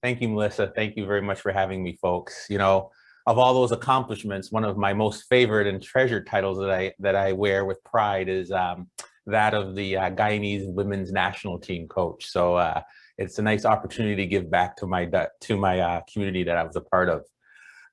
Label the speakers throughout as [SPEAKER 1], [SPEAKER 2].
[SPEAKER 1] Thank you, Melissa. Thank you very much for having me, folks. You know, of all those accomplishments, one of my most favorite and treasured titles that I wear with pride is that of the Guyanese women's national team coach. So it's a nice opportunity to give back to my community that I was a part of.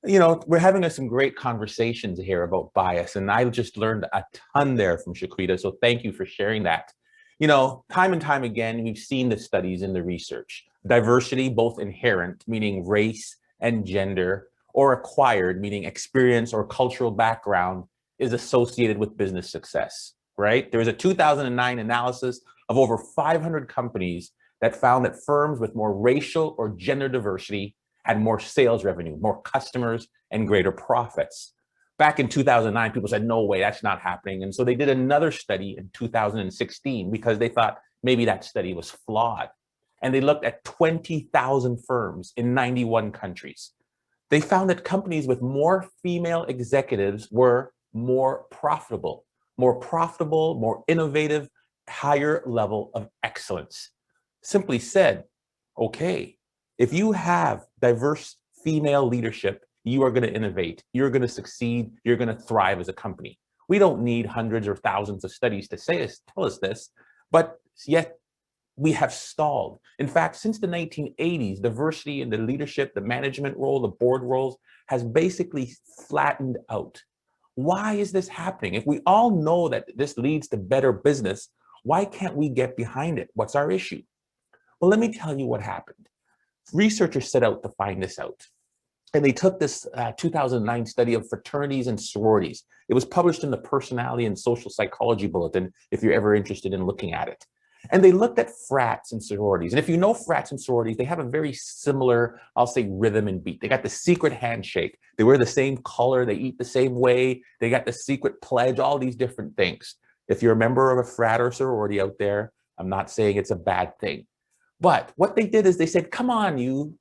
[SPEAKER 1] You know, we're having some great conversations here about bias, and I just learned a ton there from Shaquita. So thank you for sharing that. You know, time and time again, we've seen the studies in the research. Diversity, both inherent, meaning race and gender, or acquired, meaning experience or cultural background, is associated with business success, right? There was a 2009 analysis of over 500 companies that found that firms with more racial or gender diversity had more sales revenue, more customers, and greater profits. Back in 2009, people said, no way, that's not happening. And so they did another study in 2016 because they thought maybe that study was flawed. And they looked at 20,000 firms in 91 countries. They found that companies with more female executives were more profitable, more innovative, higher level of excellence. Simply said, okay, if you have diverse female leadership, you are going to innovate, you're going to succeed, you're going to thrive as a company. We don't need hundreds or thousands of studies to tell us this, but yet we have stalled. In fact, since the 1980s, diversity in the leadership, the management role, the board roles has basically flattened out. Why is this happening? If we all know that this leads to better business, why can't we get behind it? What's our issue? Well, let me tell you what happened. Researchers set out to find this out. And they took this 2009 study of fraternities and sororities. It was published in the Personality and Social Psychology Bulletin, if you're ever interested in looking at it. And they looked at frats and sororities. And if you know frats and sororities, they have a very similar, I'll say, rhythm and beat. They got the secret handshake. They wear the same color. They eat the same way. They got the secret pledge, all these different things. If you're a member of a frat or sorority out there, I'm not saying it's a bad thing. But what they did is they said, come on, you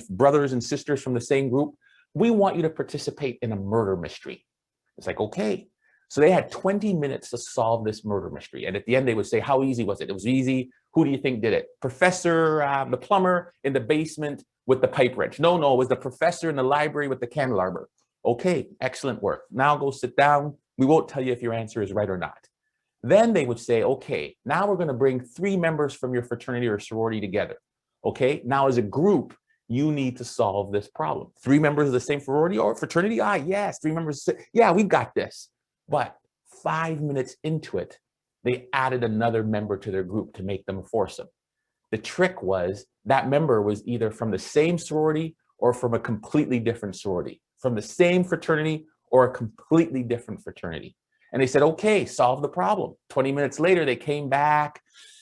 [SPEAKER 1] brothers and sisters from the same group, we want you to participate in a murder mystery. It's like, okay. So they had 20 minutes to solve this murder mystery. And at the end, they would say, how easy was it? It was easy. Who do you think did it? Professor, the plumber in the basement with the pipe wrench. No, it was the professor in the library with the candelabra. Okay, excellent work. Now go sit down. We won't tell you if your answer is right or not. Then they would say, okay, now we're going to bring 3 members from your fraternity or sorority together. Okay, now as a group, you need to solve this problem. 3 members of the same sorority or fraternity? Ah, yes, 3 members. Yeah, we've got this. But 5 minutes into it, they added another member to their group to make them a foursome. The trick was that member was either from the same sorority or from a completely different sorority, from the same fraternity or a completely different fraternity. And they said, okay, solve the problem. 20 minutes later, they came back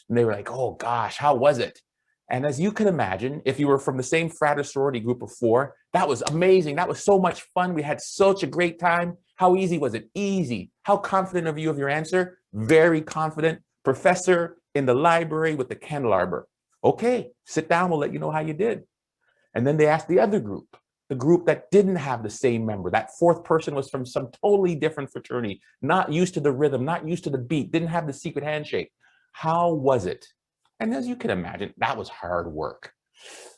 [SPEAKER 1] and they were like, oh gosh, how was it? And as you can imagine, if you were from the same frat or sorority group of 4, that was amazing. That was so much fun. We had such a great time. How easy was it? Easy. How confident are you of your answer? Very confident. Professor in the library with the candelabra. Okay, sit down. We'll let you know how you did. And then they asked the other group. The group that didn't have the same member. That 4th person was from some totally different fraternity, not used to the rhythm, not used to the beat, didn't have the secret handshake. How was it? And as you can imagine, that was hard work.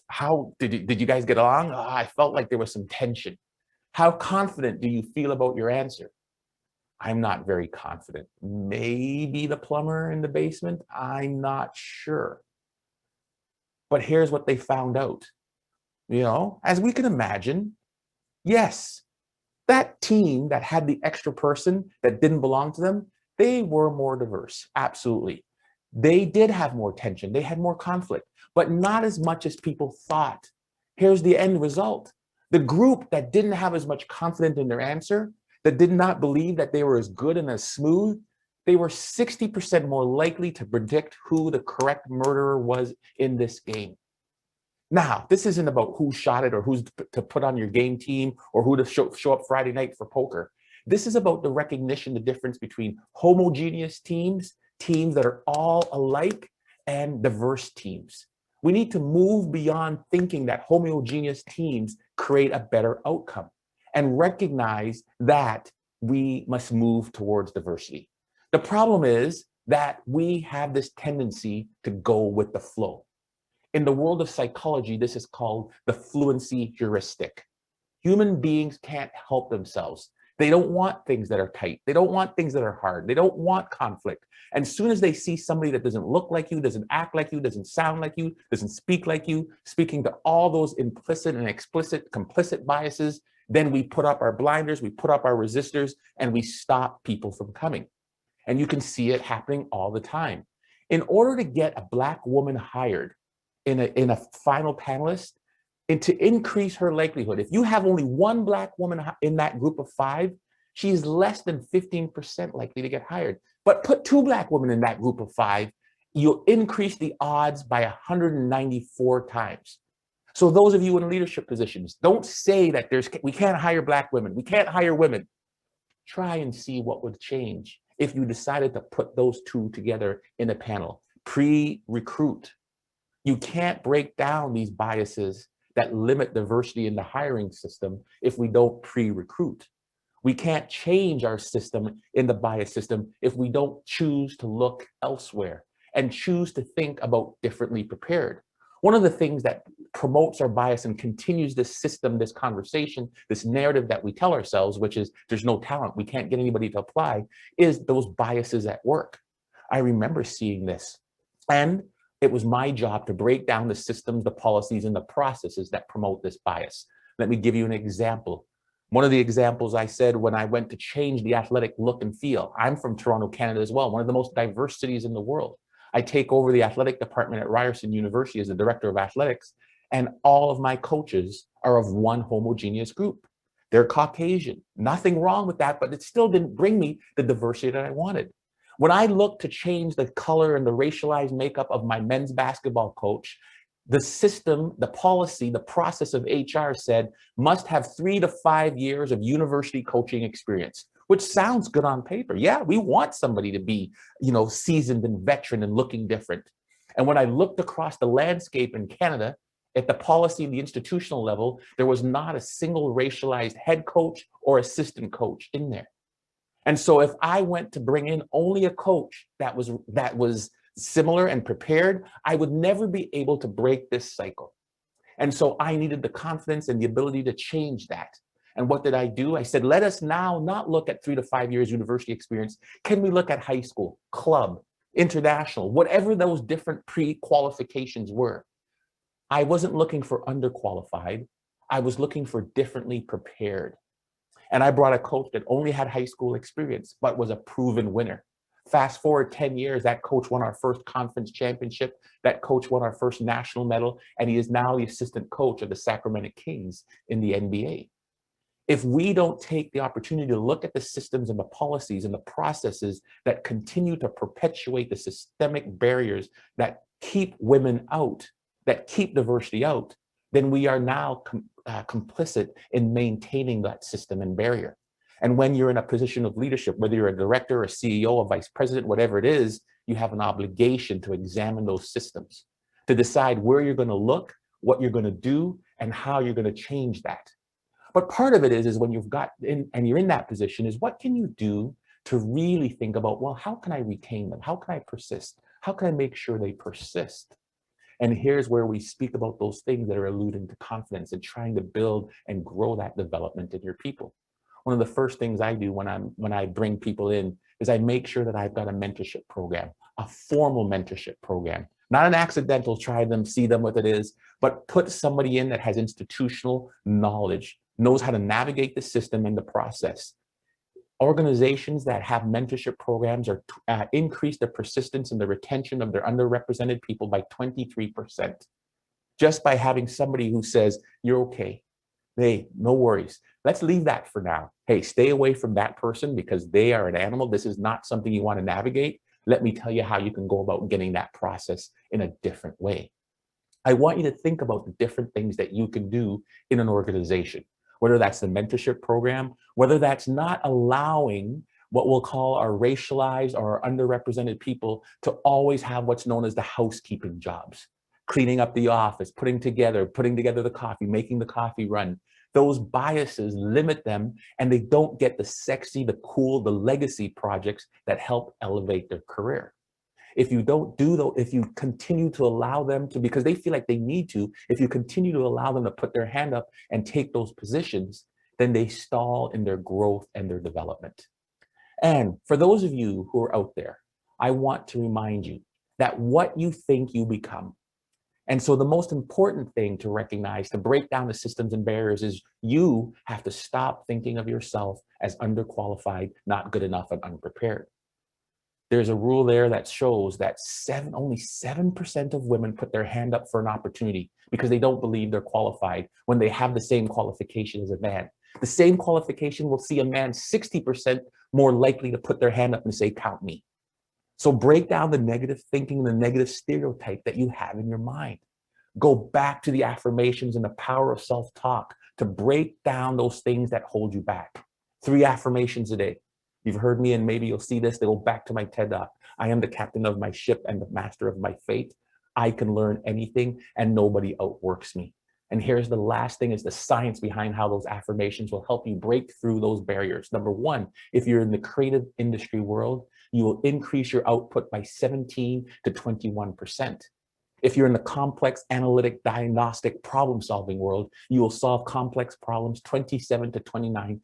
[SPEAKER 1] How did you guys get along? Oh, I felt like there was some tension. How confident do you feel about your answer? I'm not very confident. Maybe the plumber in the basement? I'm not sure. But here's what they found out. You know, as we can imagine, yes, that team that had the extra person that didn't belong to them, they were more diverse. Absolutely. They did have more tension. They had more conflict, but not as much as people thought. Here's the end result. The group that didn't have as much confidence in their answer, that did not believe that they were as good and as smooth, they were 60% more likely to predict who the correct murderer was in this game. Now, this isn't about who shot it or who's to put on your game team or who to show up Friday night for poker. This is about the recognition, the difference between homogeneous teams, teams that are all alike, and diverse teams. We need to move beyond thinking that homogeneous teams create a better outcome and recognize that we must move towards diversity. The problem is that we have this tendency to go with the flow. In the world of psychology, this is called the fluency heuristic. Human beings can't help themselves. They don't want things that are tight. They don't want things that are hard. They don't want conflict. And as soon as they see somebody that doesn't look like you, doesn't act like you, doesn't sound like you, doesn't speak like you, speaking to all those implicit and explicit, complicit biases, then we put up our blinders, we put up our resistors, and we stop people from coming. And you can see it happening all the time. In order to get a Black woman hired in a final panelist, and to increase her likelihood, if you have only one Black woman in that group of 5, she is less than 15% likely to get hired. But put 2 Black women in that group of 5, you'll increase the odds by 194 times. So those of you in leadership positions, don't say that we can't hire Black women, we can't hire women. Try and see what would change if you decided to put those 2 together in a panel. Pre-recruit. You can't break down these biases that limit diversity in the hiring system if we don't pre-recruit. We can't change our system in the bias system if we don't choose to look elsewhere and choose to think about differently prepared. One of the things that promotes our bias and continues this system, this conversation, this narrative that we tell ourselves, which is there's no talent, we can't get anybody to apply, is those biases at work. I remember seeing this. And it was my job to break down the systems, the policies, and the processes that promote this bias. Let me give you an example. One of the examples I said when I went to change the athletic look and feel. I'm from Toronto, Canada as well, one of the most diverse cities in the world. I take over the athletic department at Ryerson University as the director of athletics, and all of my coaches are of one homogeneous group. They're Caucasian. Nothing wrong with that, but it still didn't bring me the diversity that I wanted. When I looked to change the color and the racialized makeup of my men's basketball coach, the system, the policy, the process of HR said must have 3 to 5 years of university coaching experience, which sounds good on paper. Yeah, we want somebody to be, seasoned and veteran and looking different. And when I looked across the landscape in Canada, at the policy and the institutional level, there was not a single racialized head coach or assistant coach in there. And so if I went to bring in only a coach that was similar and prepared, I would never be able to break this cycle. And so I needed the confidence and the ability to change that. And what did I do? I said, let us now not look at 3 to 5 years university experience. Can we look at high school, club, international, whatever those different pre-qualifications were? I wasn't looking for underqualified. I was looking for differently prepared. And I brought a coach that only had high school experience, but was a proven winner. Fast forward 10 years, that coach won our first conference championship. That coach won our first national medal, and he is now the assistant coach of the Sacramento Kings in the NBA. If we don't take the opportunity to look at the systems and the policies and the processes that continue to perpetuate the systemic barriers that keep women out, that keep diversity out, then we are now complicit in maintaining that system and barrier. And when you're in a position of leadership, whether you're a director, a CEO, a vice president, whatever it is, you have an obligation to examine those systems, to decide where you're going to look, what you're going to do, and how you're going to change that. But part of it is when you've got in and you're in that position is what can you do to really think about, well, how can I retain them? How can I persist? How can I make sure they persist? And here's where we speak about those things that are alluding to confidence and trying to build and grow that development in your people. One of the first things I do when I bring people in is I make sure that I've got a mentorship program, a formal mentorship program, not an accidental try them, see them what it is, but put somebody in that has institutional knowledge, knows how to navigate the system and the process. Organizations that have mentorship programs are increase the persistence and the retention of their underrepresented people by 23%. Just by having somebody who says, you're okay. Hey, no worries. Let's leave that for now. Hey, stay away from that person because they are an animal. This is not something you want to navigate. Let me tell you how you can go about getting that process in a different way. I want you to think about the different things that you can do in an organization, whether that's the mentorship program, whether that's not allowing what we'll call our racialized or our underrepresented people to always have what's known as the housekeeping jobs, cleaning up the office, putting together the coffee, making the coffee run. Those biases limit them and they don't get the sexy, the cool, the legacy projects that help elevate their career. If you don't do though, if you continue to allow them to, because they feel like they need to, if you continue to allow them to put their hand up and take those positions, then they stall in their growth and their development. And for those of you who are out there, I want to remind you that what you think you become. And so the most important thing to recognize, to break down the systems and barriers, is you have to stop thinking of yourself as underqualified, not good enough, and unprepared. There's a rule there that shows that only 7% of women put their hand up for an opportunity because they don't believe they're qualified when they have the same qualification as a man. The same qualification will see a man 60% more likely to put their hand up and say, count me. So break down the negative thinking, the negative stereotype that you have in your mind. Go back to the affirmations and the power of self-talk to break down those things that hold you back. 3 affirmations a day. You've heard me, and maybe you'll see this. They go back to my TED Talk. I am the captain of my ship and the master of my fate. I can learn anything and nobody outworks me. And here's the last thing, is the science behind how those affirmations will help you break through those barriers. Number 1, if you're in the creative industry world, you will increase your output by 17 to 21%. If you're in the complex analytic diagnostic problem solving world, you will solve complex problems 27 to 29%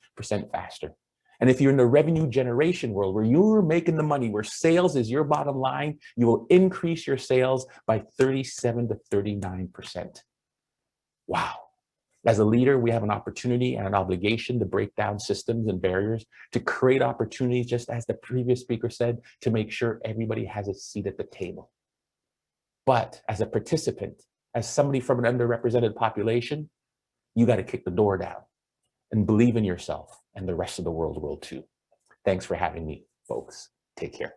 [SPEAKER 1] faster. And if you're in the revenue generation world, where you're making the money, where sales is your bottom line, you will increase your sales by 37 to 39%. Wow. As a leader, we have an opportunity and an obligation to break down systems and barriers, to create opportunities, just as the previous speaker said, to make sure everybody has a seat at the table. But as a participant, as somebody from an underrepresented population, you got to kick the door down and believe in yourself, and the rest of the world will too. Thanks for having me, folks. Take care.